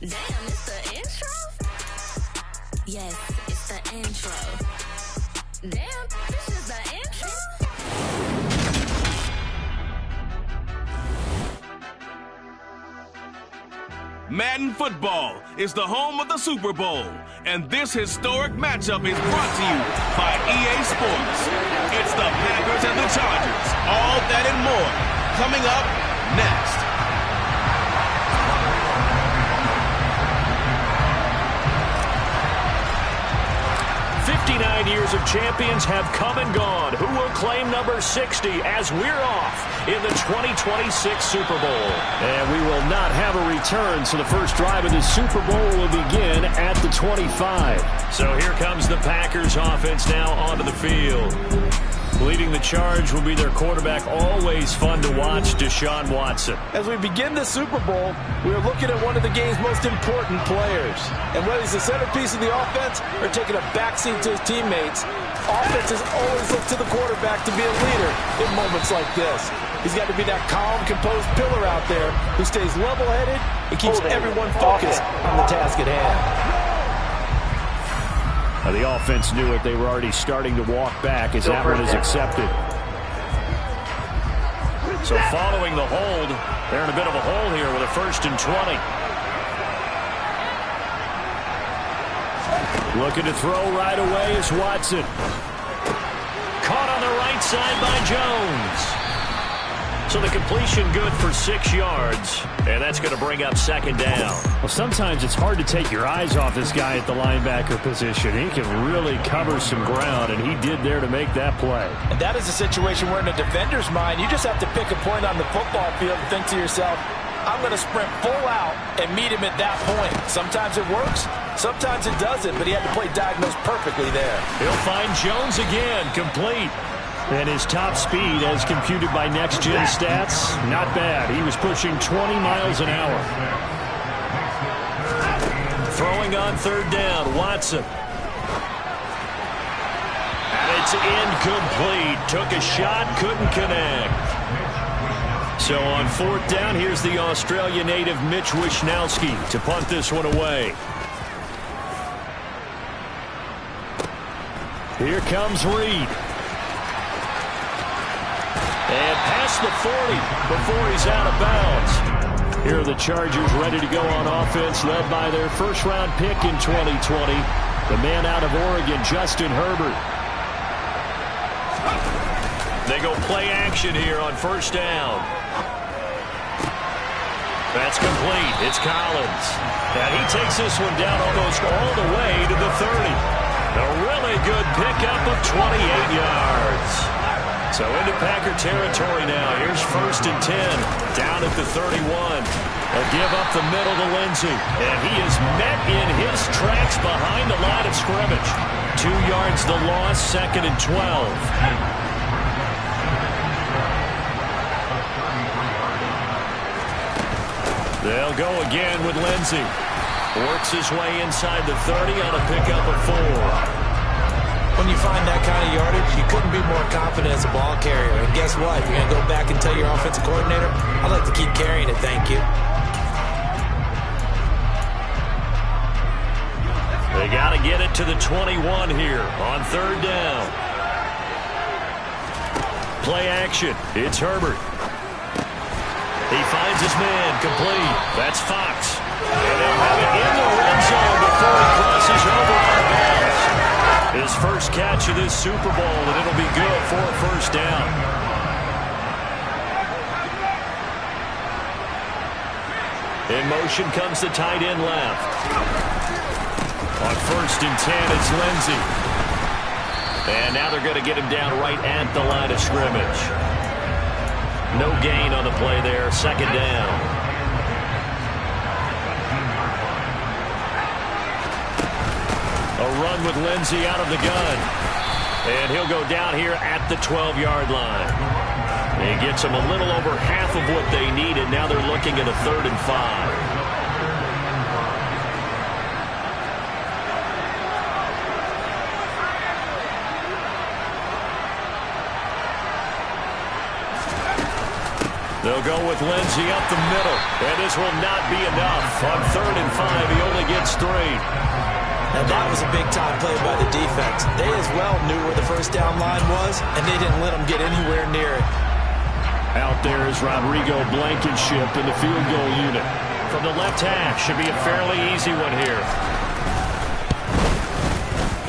Damn, it's the intro? Yes, it's the intro. Damn, this is the intro? Madden Football is the home of the Super Bowl, and this historic matchup is brought to you by EA Sports. It's the Packers and the Chargers, all that and more, coming up next. 59 years of champions have come and gone. Who will claim number 60 as we're off in the 2026 Super Bowl? And we will not have a return, so the first drive of the Super Bowl will begin at the 25. So here comes the Packers offense now onto the field. Leading the charge will be their quarterback, always fun to watch, Deshaun Watson. As we begin the Super Bowl, we are looking at one of the game's most important players. And whether he's the centerpiece of the offense or taking a backseat to his teammates, offenses always look to the quarterback to be a leader in moments like this. He's got to be that calm, composed pillar out there who stays level-headed and keeps everyone focused on the task at hand. The offense knew it. They were already starting to walk back as that one is accepted. So following the hold, they're in a bit of a hole here with a 1st and 20. Looking to throw right away is Watson. Caught on the right side by Jones. So the completion good for 6 yards, and that's going to bring up 2nd down. Well, sometimes it's hard to take your eyes off this guy at the linebacker position. He can really cover some ground, and he did there to make that play. And that is a situation where in a defender's mind, you just have to pick a point on the football field and think to yourself, I'm going to sprint full out and meet him at that point. Sometimes it works, sometimes it doesn't, but he had to play diagnosed perfectly there. He'll find Jones again, complete. And his top speed, as computed by Next Gen Stats, not bad. He was pushing 20 miles an hour. Throwing on 3rd down, Watson. It's incomplete. Took a shot, couldn't connect. So on 4th down, here's the Australia native Mitch Wishnowsky to punt this one away. Here comes Reed. And past the 40 before he's out of bounds. Here are the Chargers ready to go on offense, led by their 1st-round pick in 2020, the man out of Oregon, Justin Herbert. They go play action here on 1st down. That's complete. It's Collins. And he takes this one down almost all the way to the 30. A really good pickup of 28 yards. So into Packer territory now. Here's 1st and 10. Down at the 31. They'll give up the middle to Lindsey. And he is met in his tracks behind the line of scrimmage. 2 yards the loss, 2nd and 12. They'll go again with Lindsey. Works his way inside the 30 on a pickup of 4. When you find that kind of yardage, you couldn't be more confident as a ball carrier. And guess what? If you're going to go back and tell your offensive coordinator, I'd like to keep carrying it, thank you. They got to get it to the 21 here on 3rd down. Play action. It's Herbert. He finds his man, complete. That's Fox. And they'll have it in the red zone before he crosses over out of bounds. His first catch of this Super Bowl, and it'll be good for a 1st down. In motion comes the tight end left. On 1st and 10, it's Lindsey. And now they're going to get him down right at the line of scrimmage. No gain on the play there, 2nd down. A run with Lindsey out of the gun. And he'll go down here at the 12-yard line. He gets them a little over half of what they needed. Now they're looking at a 3rd and 5. They'll go with Lindsey up the middle. And this will not be enough. On 3rd and 5, he only gets 3. And that was a big-time play by the defense. They as well knew where the first down line was, and they didn't let them get anywhere near it. Out there is Rodrigo Blankenship in the field goal unit. From the left hash, should be a fairly easy one here.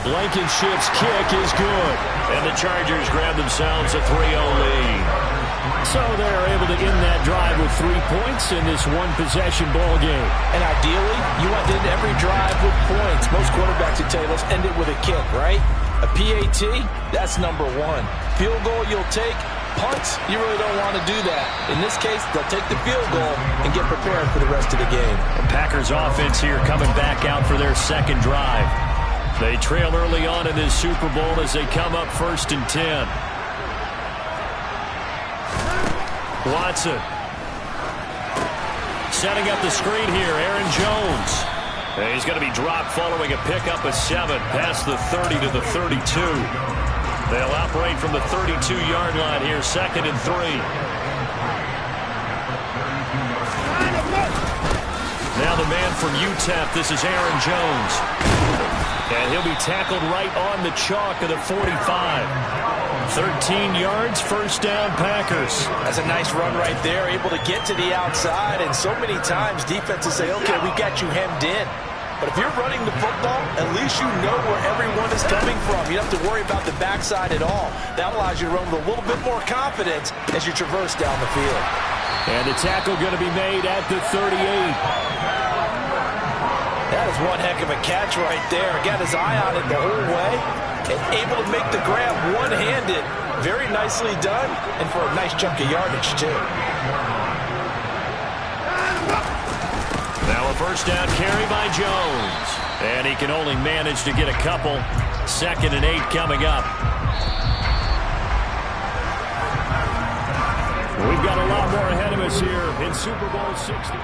Blankenship's kick is good. And the Chargers grab themselves a 3-0 lead. So they're able to end that drive with 3 points in this one-possession ball game. And ideally, you want to end every drive with points. Most quarterbacks at Taylor's end it with a kick, right? A PAT, that's number 1. Field goal you'll take. Punts, you really don't want to do that. In this case, they'll take the field goal and get prepared for the rest of the game. The Packers offense here coming back out for their second drive. They trail early on in this Super Bowl as they come up 1st and 10. Watson. Setting up the screen here, Aaron Jones. And he's going to be dropped following a pickup of 7 past the 30 to the 32. They'll operate from the 32-yard line here, 2nd and 3. Now the man from UTEP, this is Aaron Jones. And he'll be tackled right on the chalk of the 45. 13 yards, 1st down, Packers. That's a nice run right there, able to get to the outside. And so many times defenses say, okay, we got you hemmed in. But if you're running the football, at least you know where everyone is coming from. You don't have to worry about the backside at all. That allows you to run with a little bit more confidence as you traverse down the field. And the tackle going to be made at the 38. That is one heck of a catch right there. Got his eye on it the whole way. And able to make the grab one-handed. Very nicely done. And for a nice chunk of yardage, too. Now a 1st down carry by Jones. And he can only manage to get a couple. 2nd and 8 coming up. We've got a lot more ahead of us here in Super Bowl 60.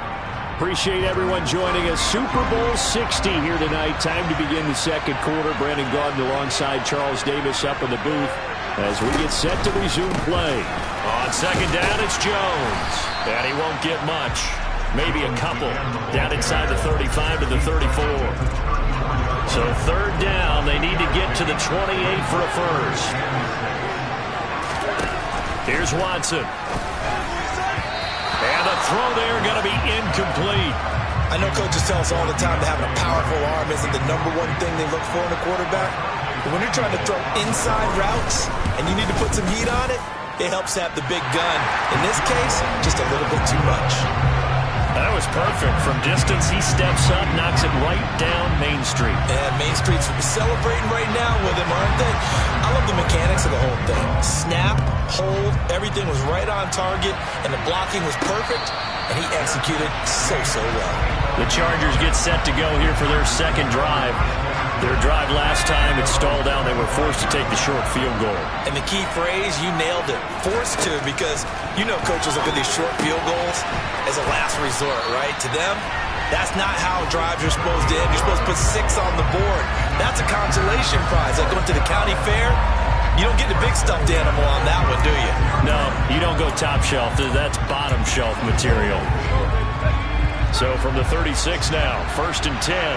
Appreciate everyone joining us. Super Bowl 60 here tonight. Time to begin the second quarter. Brandon Gaudin alongside Charles Davis up in the booth as we get set to resume play. On 2nd down, it's Jones. And he won't get much. Maybe a couple. Down inside the 35 to the 34. So 3rd down, they need to get to the 28 for a first. Here's Watson. And the throw there going to be incomplete. I know coaches tell us all the time that having a powerful arm isn't the #1 thing they look for in a quarterback. But when you're trying to throw inside routes and you need to put some heat on it, it helps have the big gun. In this case, just a little bit too much. That was perfect. From distance, he steps up, knocks it right down Main Street. And Main Street's celebrating right now with him, aren't they? I love the mechanics of the whole thing. Snap, hold, everything was right on target, and the blocking was perfect, and he executed so well. The Chargers get set to go here for their second drive. Their drive last time, it stalled out. They were forced to take the short field goal. And the key phrase, you nailed it. Forced to, because you know coaches look at these short field goals as a last resort, right? To them, that's not how drives are supposed to end. You're supposed to put 6 on the board. That's a consolation prize. Like going to the county fair, you don't get the big stuffed animal on that one, do you? No, you don't go top shelf. That's bottom shelf material. So from the 36 now, 1st and 10.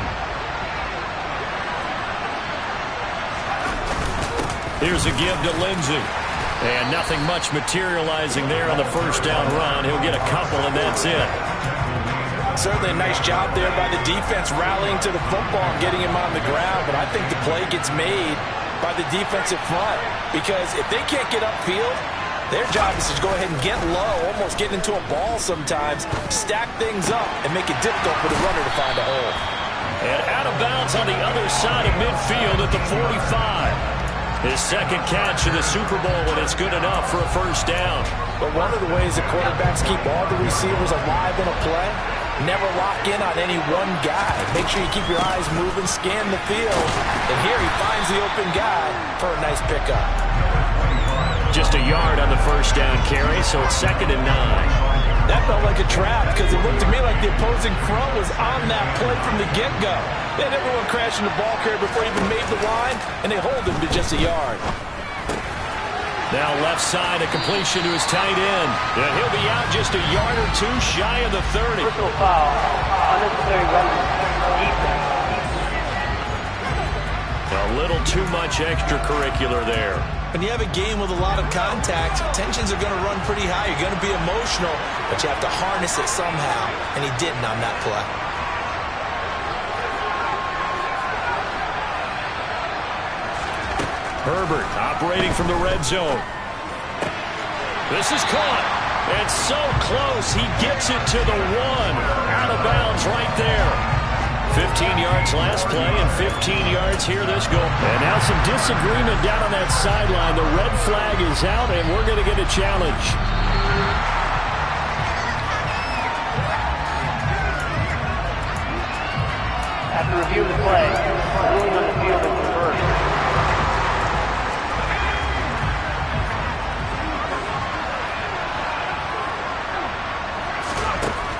Here's a give to Lindsey. And nothing much materializing there on the 1st down run. He'll get a couple, and that's it. Certainly a nice job there by the defense rallying to the football and getting him on the ground. But I think the play gets made by the defensive front. Because if they can't get upfield, their job is to go ahead and get low, almost get into a ball sometimes, stack things up, and make it difficult for the runner to find a hole. And out of bounds on the other side of midfield at the 45. His second catch in the Super Bowl, and it's good enough for a 1st down. But one of the ways that quarterbacks keep all the receivers alive in a play, never lock in on any one guy. Make sure you keep your eyes moving, scan the field, and here he finds the open guy for a nice pickup. Just a yard on the 1st down carry, so it's 2nd and 9. That felt like a trap because it looked to me like the opposing front was on that play from the get-go. They had everyone crashing the ball carrier before he even made the line, and they hold him to just a yard. Now left side, a completion to his tight end. And he'll be out just a yard or two shy of the 30. Personal foul, unnecessary running, defense. A little too much extracurricular there. When you have a game with a lot of contact, tensions are going to run pretty high. You're going to be emotional, but you have to harness it somehow, and he didn't on that play. Herbert operating from the red zone. This is caught. And so close. He gets it to the 1. Out of bounds right there. 15 yards last play and 15 yards here this goal. And now some disagreement down on that sideline. The red flag is out, and we're going to get a challenge. After review of the play, ruling on the field is reversed.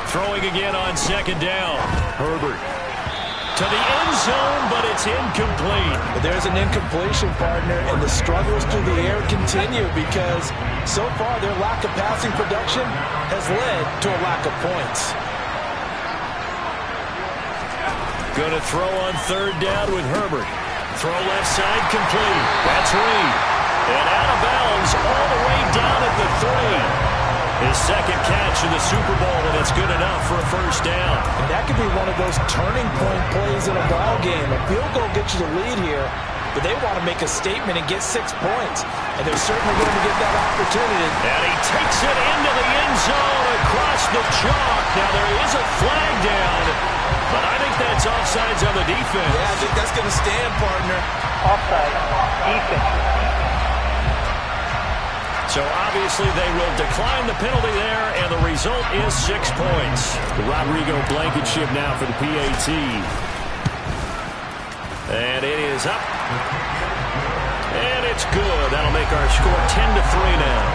Throwing again on second down. Herbert to the end zone, but it's incomplete. But there's an incompletion, partner, and the struggles through the air continue because so far their lack of passing production has led to a lack of points. Going to throw on third down with Herbert. Throw left side complete. That's Reed. And out of bounds all the way down at the 3. His second catch in the Super Bowl, and it's good enough for a first down. And that could be one of those turning point plays in a ball game. A field goal gets you the lead here, but they want to make a statement and get 6 points. And they're certainly going to get that opportunity. And he takes it into the end zone across the chalk. Now there is a flag down, but I think that's offsides on the defense. Yeah, I think that's going to stand, partner. Offside, defense. So obviously they will decline the penalty there, and the result is 6 points. The Rodrigo Blankenship now for the PAT. And it is up. And it's good. That'll make our score 10-3 now.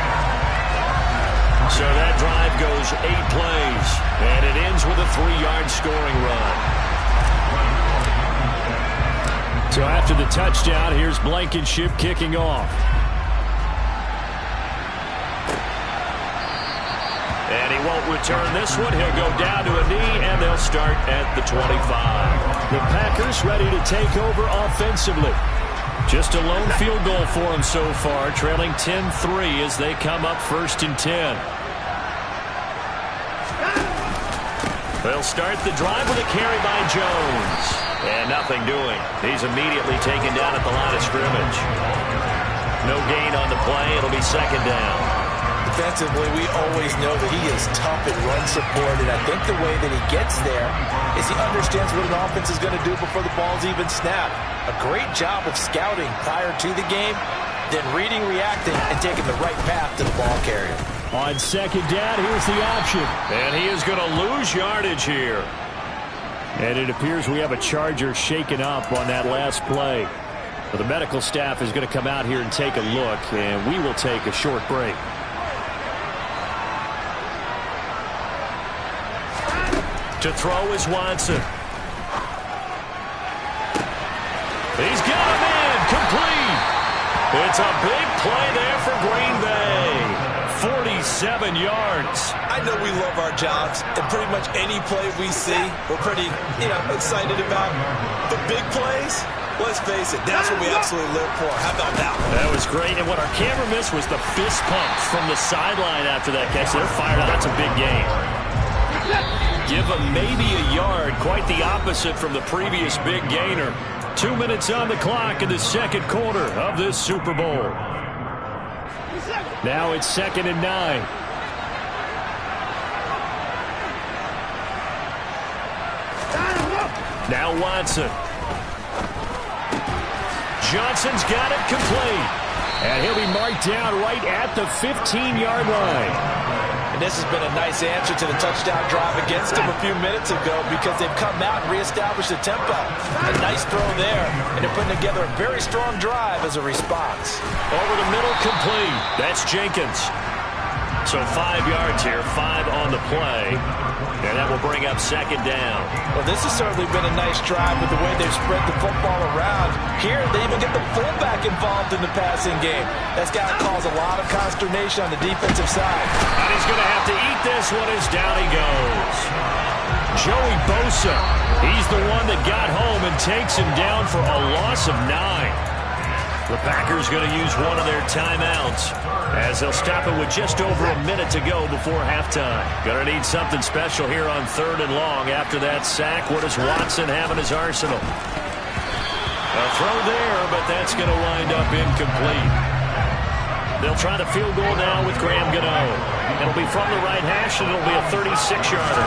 So that drive goes 8 plays, and it ends with a 3-yard scoring run. So after the touchdown, here's Blankenship kicking off. And he won't return this one. He'll go down to a knee, and they'll start at the 25. The Packers ready to take over offensively. Just a lone field goal for them so far, trailing 10-3 as they come up 1st and 10. They'll start the drive with a carry by Jones. And nothing doing. He's immediately taken down at the line of scrimmage. No gain on the play. It'll be second down. Defensively, we always know that he is tough in run support, and I think the way that he gets there is he understands what an offense is going to do before the ball's even snapped. A great job of scouting prior to the game, then reading, reacting, and taking the right path to the ball carrier. On second down, here's the option. And he is going to lose yardage here. And it appears we have a Charger shaken up on that last play. But the medical staff is going to come out here and take a look, and we will take a short break. To throw is Watson. He's got him in. Complete. It's a big play there for Green Bay. 47 yards. I know we love our jobs, and pretty much any play we see, we're pretty, excited about. But big plays, let's face it, that's what we absolutely live for. How about that one? That was great, and what our camera missed was the fist pumps from the sideline after that catch. They're fired up. That's a big game. Give them maybe a yard, quite the opposite from the previous big gainer. 2 minutes on the clock in the second quarter of this Super Bowl. Now it's 2nd and 9. Now Watson. Johnson's got it complete. And he'll be marked down right at the 15-yard line. And this has been a nice answer to the touchdown drive against them a few minutes ago because they've come out and reestablished the tempo. A nice throw there, and they're putting together a very strong drive as a response. Over the middle, complete. That's Jenkins. So 5 yards here, 5 on the play. And that will bring up second down. Well, this has certainly been a nice drive with the way they've spread the football around. Here, they even get the fullback involved in the passing game. That's got to cause a lot of consternation on the defensive side. And he's going to have to eat this one as down he goes. Joey Bosa, he's the one that got home and takes him down for a loss of 9. The Packers going to use one of their timeouts as they'll stop it with just over a minute to go before halftime. Going to need something special here on 3rd and long after that sack. What does Watson have in his arsenal? A throw there, but that's going to wind up incomplete. They'll try the field goal now with Graham Gano. It'll be from the right hash, and it'll be a 36-yarder.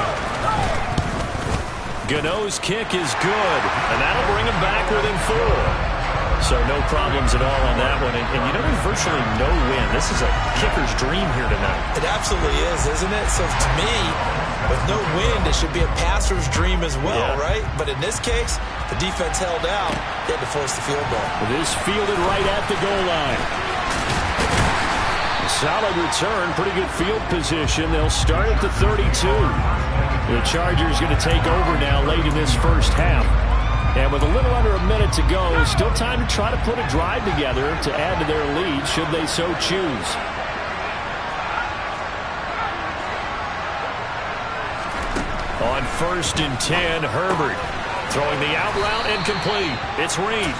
Gano's kick is good, and that'll bring him back within 4. So no problems at all on that one. And you know, there's virtually no win. This is a kicker's dream here tonight. It absolutely is, isn't it? So to me, with no wind, it should be a passer's dream as well, right? But in this case, the defense held out. They had to force the field goal. This fielded right at the goal line. Solid return, pretty good field position. They'll start at the 32. The Chargers going to take over now late in this first half. And with a little under a minute to go, still time to try to put a drive together to add to their lead should they so choose. On 1st and 10, Herbert throwing the out route incomplete. It's Reed.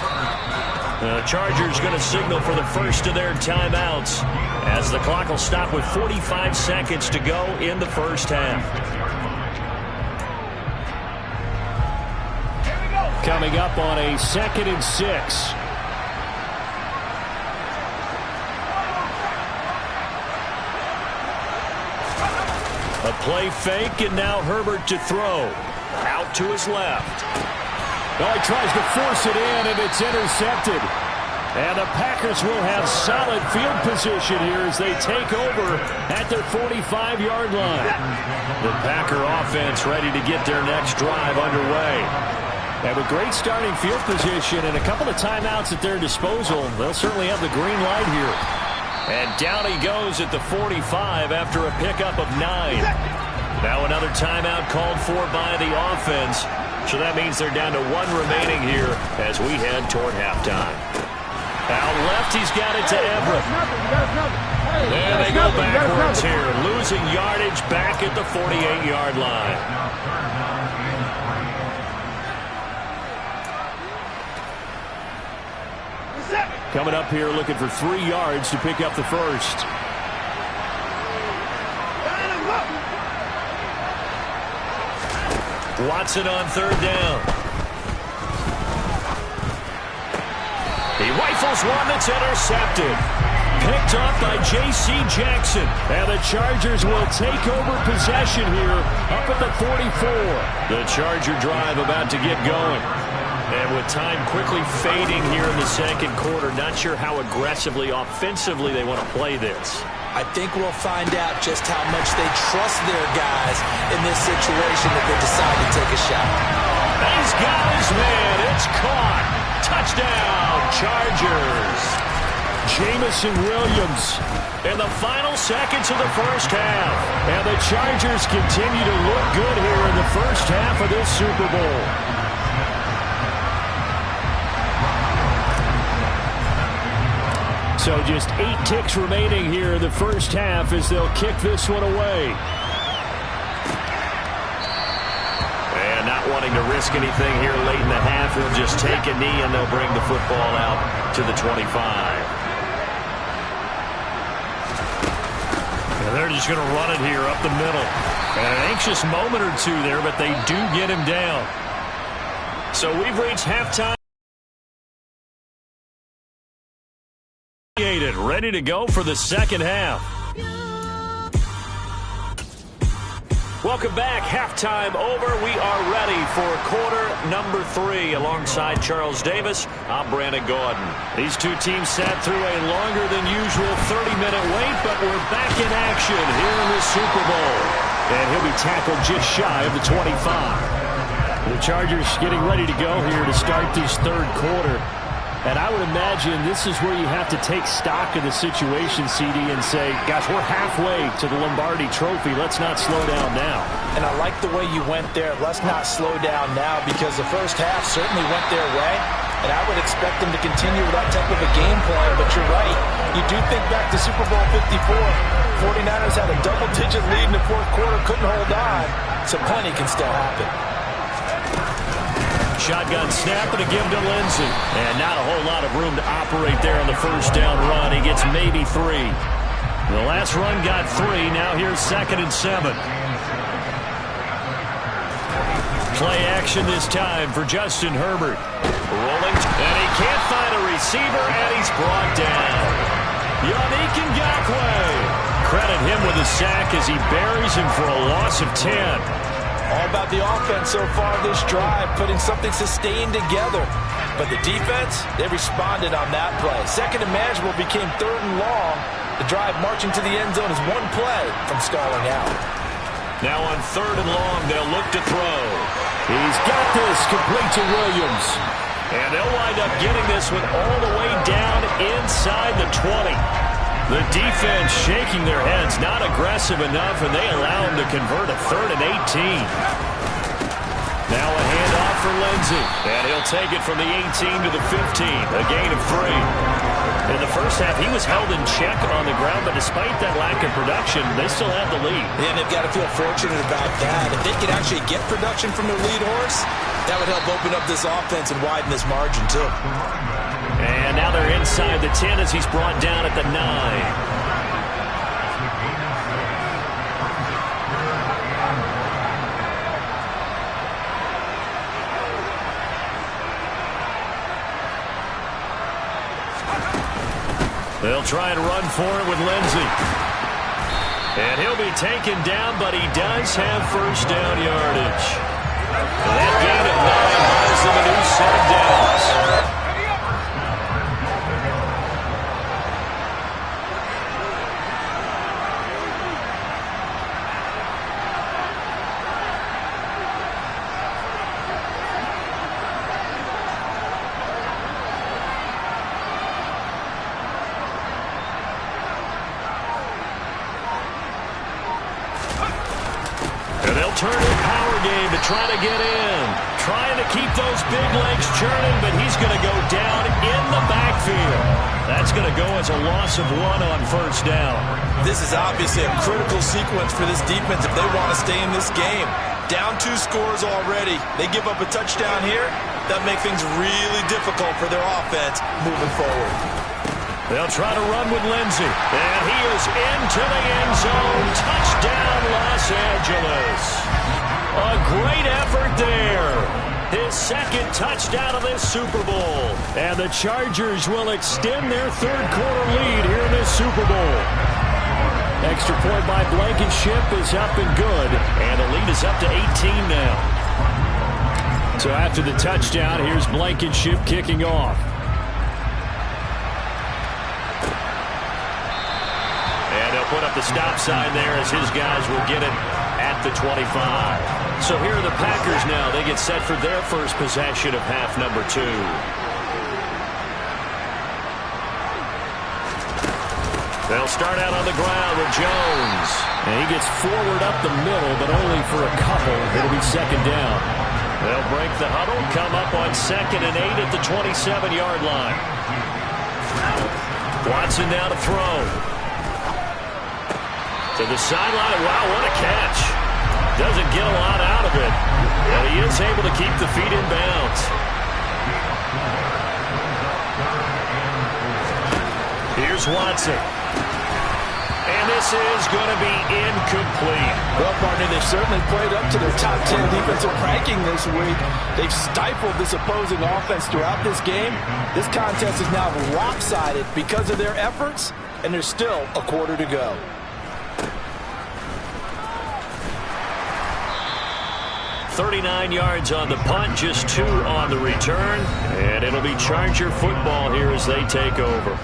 The Chargers going to signal for the first of their timeouts as the clock will stop with 45 seconds to go in the first half. Coming up on a 2nd and 6. A play fake, and now Herbert to throw. Out to his left. Oh, he tries to force it in, and it's intercepted. And the Packers will have solid field position here as they take over at their 45-yard line. The Packer offense ready to get their next drive underway. And with great starting field position and a couple of timeouts at their disposal, they'll certainly have the green light here. And down he goes at the 45 after a pickup of 9. Now another timeout called for by the offense. So that means they're down to 1 remaining here as we head toward halftime. Out left, he's got it to Everett. There they go backwards here, losing yardage back at the 48-yard line. Coming up here looking for 3 yards to pick up the first. Watson on 3rd down. He rifles one that's intercepted. Picked off by J.C. Jackson. And the Chargers will take over possession here up at the 44. The Charger drive about to get going. And with time quickly fading here in the second quarter, not sure how aggressively, offensively they want to play this. I think we'll find out just how much they trust their guys in this situation if they decide to take a shot. He's got his man. It's caught. Touchdown, Chargers. Jamison Williams in the final seconds of the first half. And the Chargers continue to look good here in the first half of this Super Bowl. So just 8 ticks remaining here in the first half as they'll kick this one away. And not wanting to risk anything here late in the half, he'll just take a knee and they'll bring the football out to the 25. And they're just going to run it here up the middle. And an anxious moment or two there, but they do get him down. So we've reached halftime. Ready to go for the second half. Welcome back. Halftime over. We are ready for quarter number 3. Alongside Charles Davis, I'm Brandon Gordon. These two teams sat through a longer than usual 30-minute wait, but we're back in action here in the Super Bowl. And he'll be tackled just shy of the 25. The Chargers getting ready to go here to start this third quarter. And I would imagine this is where you have to take stock of the situation, CD, and say, gosh, we're halfway to the Lombardi Trophy. Let's not slow down now. And I like the way you went there. Let's not slow down now, because the first half certainly went their way. And I would expect them to continue with that type of a game plan. But you're right. You do think back to Super Bowl 54. 49ers had a double-digit lead in the fourth quarter, couldn't hold on. So plenty can still happen. Shotgun snap and a give to Lindsey. And not a whole lot of room to operate there on the first down run. He gets maybe 3. The last run got 3. Now here's 2nd and 7. Play action this time for Justin Herbert. Rolling, and he can't find a receiver, and he's brought down. Yannick Ngakoue. Credit him with a sack as he buries him for a loss of 10. All about the offense so far this drive, putting something sustained together. But the defense, they responded on that play. Second and manageable became 3rd and long. The drive marching to the end zone is one play from stalling out. Now on 3rd and long, they'll look to throw. He's got this, complete to Williams. And they'll wind up getting this one all the way down inside the 20. The defense shaking their heads, not aggressive enough, and they allow him to convert a 3rd and 18. Now a handoff for Lindsey, and he'll take it from the 18 to the 15, a gain of 3. In the first half, he was held in check on the ground, but despite that lack of production, they still have the lead. And they've got to feel fortunate about that. If they can actually get production from their lead horse, that would help open up this offense and widen this margin, too. And now they're inside the 10 as he's brought down at the 9. They'll try and run for it with Lindsey. And he'll be taken down, but he does have first down yardage. And that gain of 9 buys them a new set of downs. Turn it power game to try to get in. Trying to keep those big legs churning, but he's going to go down in the backfield. That's going to go as a loss of 1 on first down. This is obviously a critical sequence for this defense if they want to stay in this game. Down 2 scores already. They give up a touchdown here. That'll make things really difficult for their offense moving forward. They'll try to run with Lindsey. And he is into the end zone. Touchdown, Los Angeles. A great effort there. His 2nd touchdown of this Super Bowl. And the Chargers will extend their 3rd quarter lead here in this Super Bowl. Extra point by Blankenship is up and good. And the lead is up to 18 now. So after the touchdown, here's Blankenship kicking off. Put up the stop sign there as his guys will get it at the 25. So here are the Packers now. They get set for their first possession of half number 2. They'll start out on the ground with Jones. And he gets forward up the middle, but only for a couple. It'll be 2nd down. They'll break the huddle, come up on 2nd and 8 at the 27-yard line. Watson now to throw. To the sideline. Wow, what a catch. Doesn't get a lot out of it. But he is able to keep the feet in bounds. Here's Watson. And this is going to be incomplete. Well, partner, they've certainly played up to their top 10 defensive ranking this week. They've stifled this opposing offense throughout this game. This contest is now lopsided because of their efforts, and there's still a quarter to go. .39 yards on the punt, just 2 on the return. And it'll be Charger football here as they take over.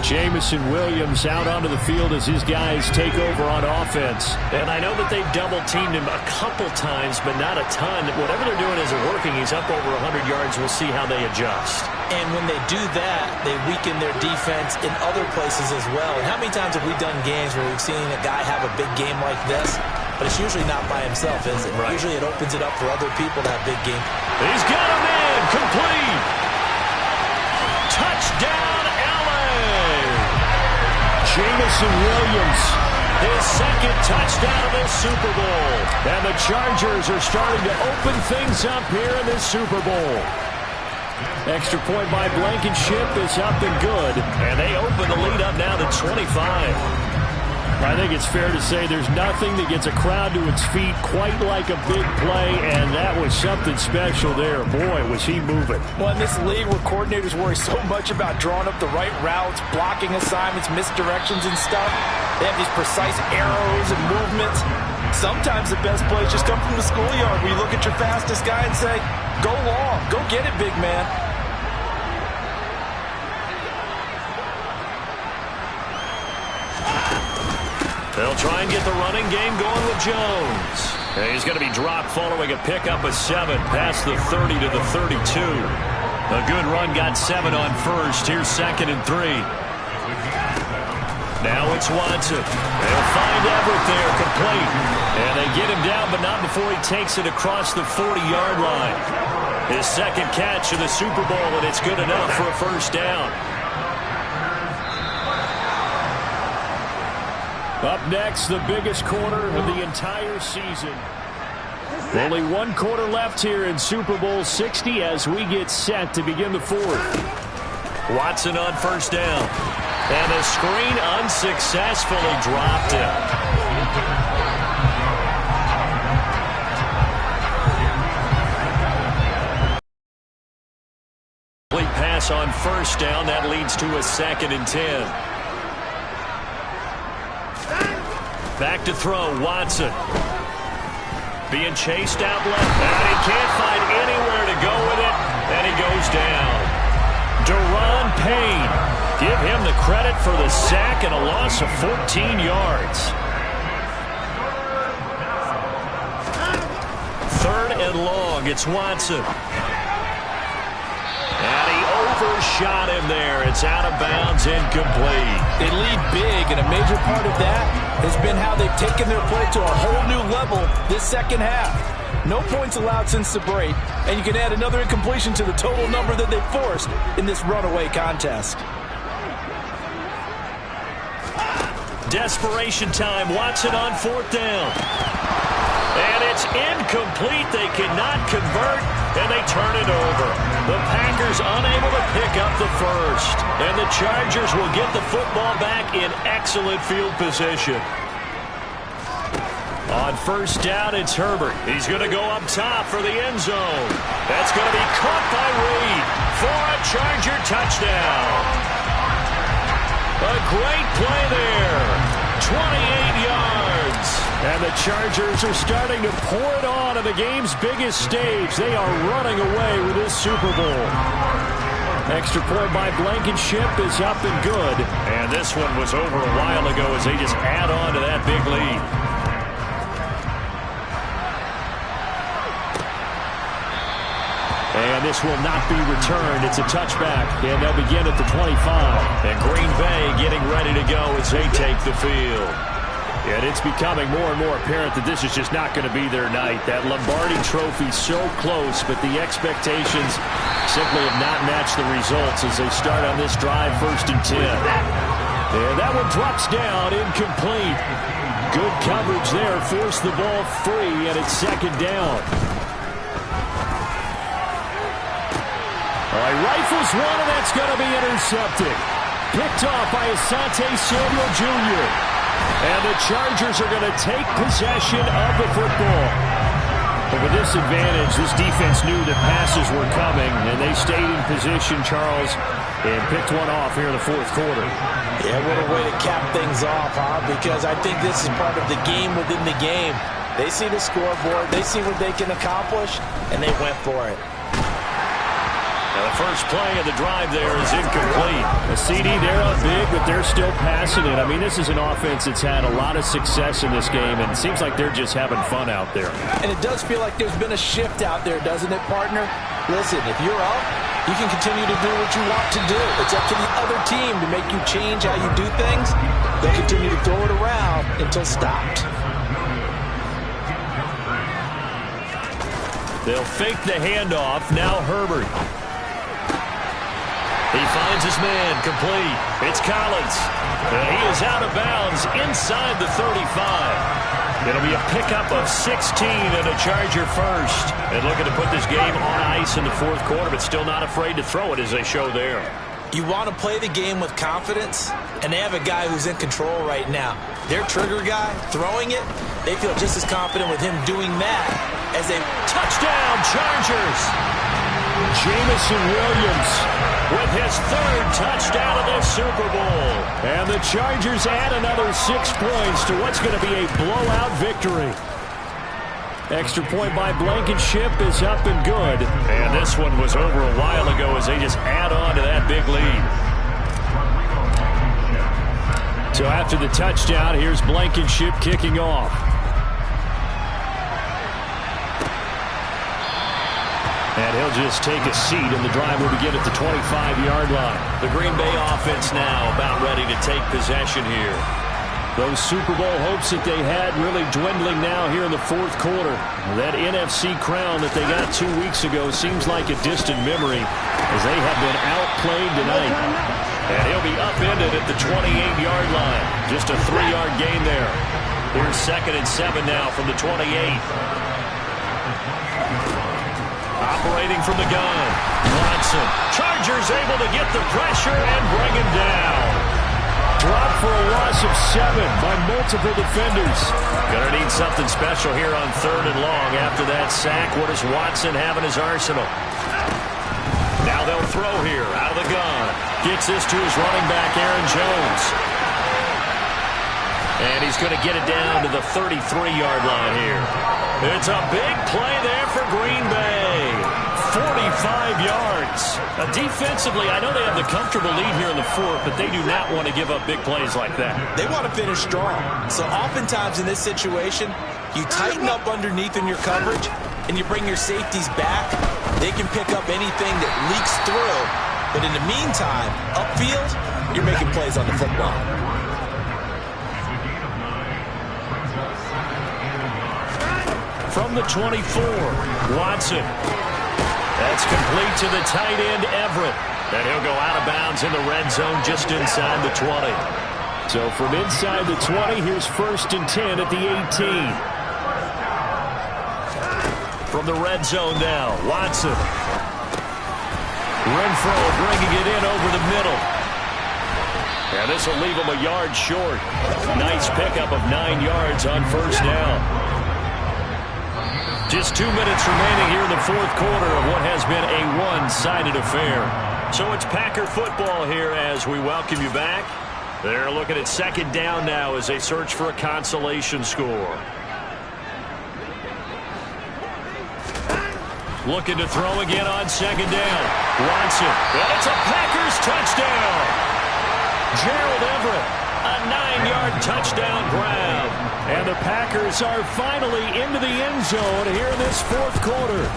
Jamison Williams out onto the field as his guys take over on offense. And I know that they've double-teamed him a couple times, but not a ton. Whatever they're doing isn't working. He's up over 100 yards. We'll see how they adjust. And when they do that, they weaken their defense in other places as well. And how many times have we done games where we've seen a guy have a big game like this? But it's usually not by himself, is it? Right. Usually it opens it up for other people to have big games. He's got a man. Complete. Touchdown, LA. Jamison Williams, his second touchdown of the Super Bowl. And the Chargers are starting to open things up here in this Super Bowl. Extra point by Blankenship is up and good. And they open the lead up now to 25. I think it's fair to say there's nothing that gets a crowd to its feet quite like a big play, and that was something special there. Boy, was he moving. Well, in this league where coordinators worry so much about drawing up the right routes, blocking assignments, misdirections and stuff, they have these precise arrows and movements. Sometimes the best plays just come from the schoolyard where you look at your fastest guy and say, go long, go get it, big man. They'll try and get the running game going with Jones. And he's going to be dropped following a pickup of 7 past the 30 to the 32. A good run got 7 on first. Here's 2nd and 3. Now it's Watson. They'll find Everett there, complete. And they get him down, but not before he takes it across the 40-yard line. His second catch of the Super Bowl, and it's good enough for a first down. Up next, the biggest quarter of the entire season. Only one quarter left here in Super Bowl 60 as we get set to begin the fourth. Watson on first down. And the screen unsuccessfully dropped him. Complete pass on first down. That leads to a 2nd and 10. Back to throw, Watson. Being chased out left, and he can't find anywhere to go with it, and he goes down. Deron Payne, give him the credit for the sack and a loss of 14 yards. 3rd and long, it's Watson. And he overshot him there. It's out of bounds, incomplete. They lead big, and a major part of that has been how they've taken their play to a whole new level this second half. No points allowed since the break, and you can add another incompletion to the total number that they forced in this runaway contest. Desperation time. Watson on 4th down. And it's incomplete. They cannot convert, and they turn it over. The Packers unable to pick up the first. And the Chargers will get the football back in excellent field position. On first down, it's Herbert. He's going to go up top for the end zone. That's going to be caught by Reed for a Charger touchdown. A great play there. 28 yards. And the Chargers are starting to pour it on the game's biggest stage. They are running away with this Super Bowl. Extra point by Blankenship is up and good. And this one was over a while ago as they just add on to that big lead. And this will not be returned. It's a touchback, and they'll begin at the 25. And Green Bay getting ready to go as they take the field. And it's becoming more and more apparent that this is just not going to be their night. That Lombardi trophy so close, but the expectations simply have not matched the results as they start on this drive, 1st and 10. And that one drops down, incomplete. Good coverage there, forced the ball free, and it's 2nd down. All right, rifles one, and that's going to be intercepted. Picked off by Asante Samuel Jr. And the Chargers are going to take possession of the football. But with this advantage, this defense knew that passes were coming, and they stayed in position, Charles, and picked one off here in the 4th quarter. Yeah, what a way to cap things off, huh? Because I think this is part of the game within the game. They see the scoreboard, they see what they can accomplish, and they went for it. Now the first play of the drive there is incomplete. A CD, they're up big, but they're still passing it. I mean, this is an offense that's had a lot of success in this game, and it seems like they're just having fun out there. And it does feel like there's been a shift out there, doesn't it, partner? Listen, if you're up, you can continue to do what you want to do. It's up to the other team to make you change how you do things. They'll continue to throw it around until stopped. They'll fake the handoff. Now Herbert. He finds his man, complete. It's Collins. And he is out of bounds inside the 35. It'll be a pickup of 16 and a Charger first. And looking to put this game on ice in the fourth quarter, but still not afraid to throw it as they show there. You want to play the game with confidence, and they have a guy who's in control right now. Their trigger guy, throwing it, they feel just as confident with him doing that as a touchdown Chargers. Jamison Williams with his third touchdown of the Super Bowl. And the Chargers add another 6 points to what's going to be a blowout victory. Extra point by Blankenship is up and good. And this one was over a while ago as they just add on to that big lead. So after the touchdown, here's Blankenship kicking off. And he'll just take a seat, and the drive will begin at the 25-yard line. The Green Bay offense now about ready to take possession here. Those Super Bowl hopes that they had really dwindling now here in the fourth quarter. That NFC crown that they got 2 weeks ago seems like a distant memory as they have been outplayed tonight. And he'll be upended at the 28-yard line. Just a 3-yard gain there. Here's 2nd and 7 now from the 28. Operating from the gun, Watson. Chargers able to get the pressure and bring him down. Dropped for a loss of 7 by multiple defenders. Gonna need something special here on 3rd and long after that sack. What does Watson have in his arsenal? Now they'll throw here out of the gun. Gets this to his running back, Aaron Jones. And he's going to get it down to the 33-yard line here. It's a big play there for Green Bay. 45 yards. Now, defensively, I know they have the comfortable lead here in the fourth, but they do not want to give up big plays like that. They want to finish strong. So oftentimes in this situation, you tighten up underneath in your coverage, and you bring your safeties back. They can pick up anything that leaks through. But in the meantime, upfield, you're making plays on the football. From the 24, Watson. That's complete to the tight end, Everett. And he'll go out of bounds in the red zone just inside the 20. So from inside the 20, here's 1st and 10 at the 18. From the red zone now, Watson. Renfro bringing it in over the middle. And this will leave him a yard short. Nice pickup of 9 yards on 1st down. Just 2 minutes remaining here in the fourth quarter of what has been a one-sided affair. So it's Packer football here as we welcome you back. They're looking at 2nd down now as they search for a consolation score. Looking to throw again on 2nd down. Watson. And it's a Packers touchdown. Gerald Everett, a 9-yard touchdown grab. And the Packers are finally into the end zone here in this fourth quarter.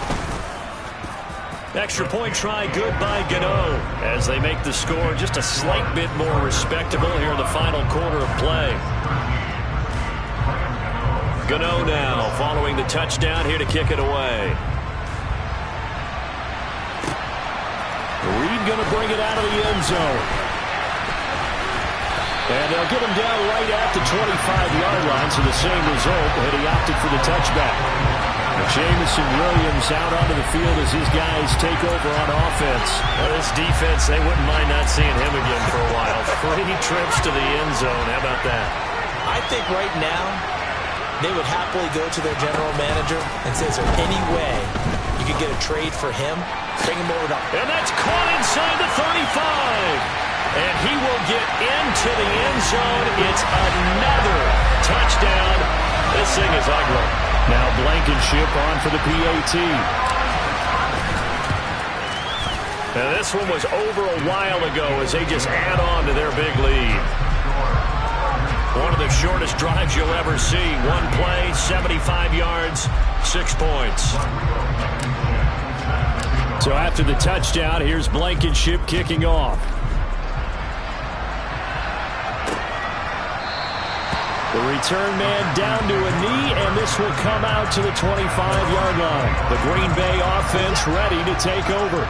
Extra point try good by Gano as they make the score just a slight bit more respectable here in the final quarter of play. Gano now following the touchdown here to kick it away. Reed going to bring it out of the end zone. And they'll get him down right at the 25-yard line, so the same result, but he opted for the touchback. Jamison Williams out onto the field as his guys take over on offense. Well, this defense, they wouldn't mind not seeing him again for a while. 3 trips to the end zone. How about that? I think right now they would happily go to their general manager and say, is there any way you could get a trade for him? Bring him over to... And that's caught inside the 35. And he will get into the end zone. It's another touchdown. This thing is ugly. Now Blankenship on for the PAT. And this one was over a while ago as they just add on to their big lead. One of the shortest drives you'll ever see. One play, 75 yards, 6 points. So after the touchdown, here's Blankenship kicking off. The return man down to a knee, and this will come out to the 25-yard line. The Green Bay offense ready to take over.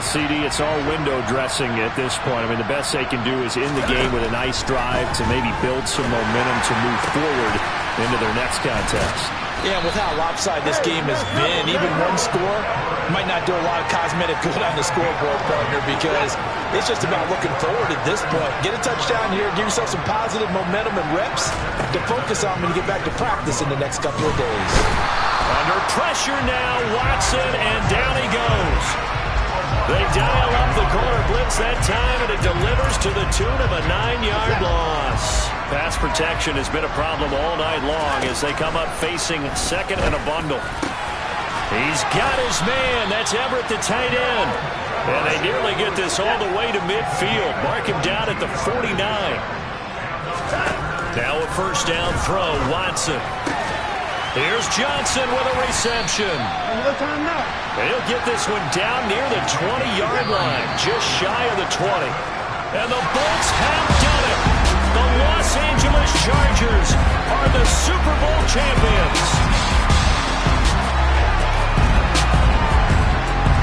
CD, it's all window dressing at this point. I mean, the best they can do is in the game with a nice drive to maybe build some momentum to move forward into their next contest. Yeah, with how lopsided this game has been, even one score might not do a lot of cosmetic good on the scoreboard, partner, because it's just about looking forward at this point. Get a touchdown here, give yourself some positive momentum and reps to focus on when you get back to practice in the next couple of days. Under pressure now, Watson, and down he goes. They dial up the corner blitz that time, and it delivers to the tune of a 9-yard loss. Pass protection has been a problem all night long as they come up facing second and a bundle. He's got his man. That's Everett, the tight end. And they nearly get this all the way to midfield. Mark him down at the 49. Now a first down throw, Watson. Here's Johnson with a reception. He'll get this one down near the 20-yard line, just shy of the 20. And the Bolts have done it. The Los Angeles Chargers are the Super Bowl champions.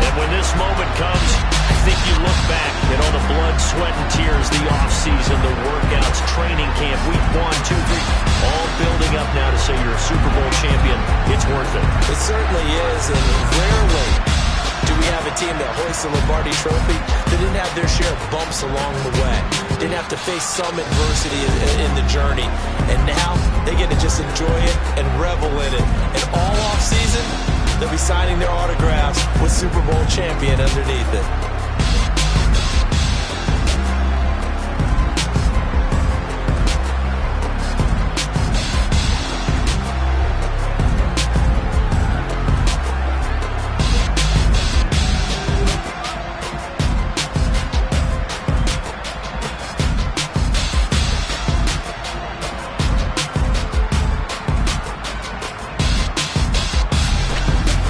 And when this moment comes, I think you look back at all the blood, sweat, and tears, the offseason, the workouts, training camp, week 1, 2, 3, all building up now to say you're a Super Bowl champion. It's worth it. It certainly is, and rarely do we have a team that hoists the Lombardi Trophy that didn't have their share of bumps along the way, didn't have to face some adversity in the journey, and now they get to just enjoy it and revel in it. And all offseason, they'll be signing their autographs with Super Bowl champion underneath it.